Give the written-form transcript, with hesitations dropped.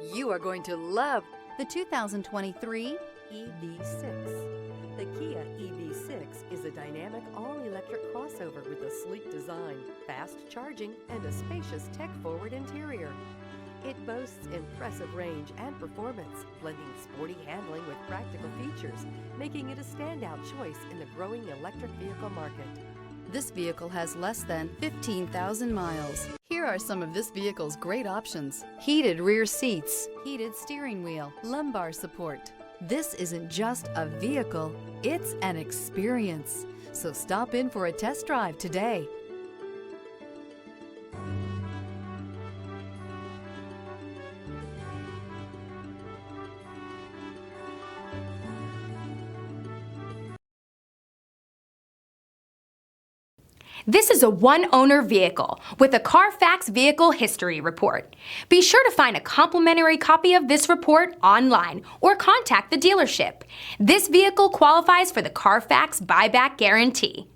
You are going to love the 2023 EV6. The Kia EV6 is a dynamic all-electric crossover with a sleek design, fast charging, and a spacious tech-forward interior. It boasts impressive range and performance, blending sporty handling with practical features, making it a standout choice in the growing electric vehicle market. This vehicle has less than 15,000 miles. Here are some of this vehicle's great options: heated rear seats, heated steering wheel, lumbar support. This isn't just a vehicle, it's an experience. So stop in for a test drive today. This is a one-owner vehicle with a Carfax Vehicle History Report. Be sure to find a complimentary copy of this report online or contact the dealership. This vehicle qualifies for the Carfax Buyback Guarantee.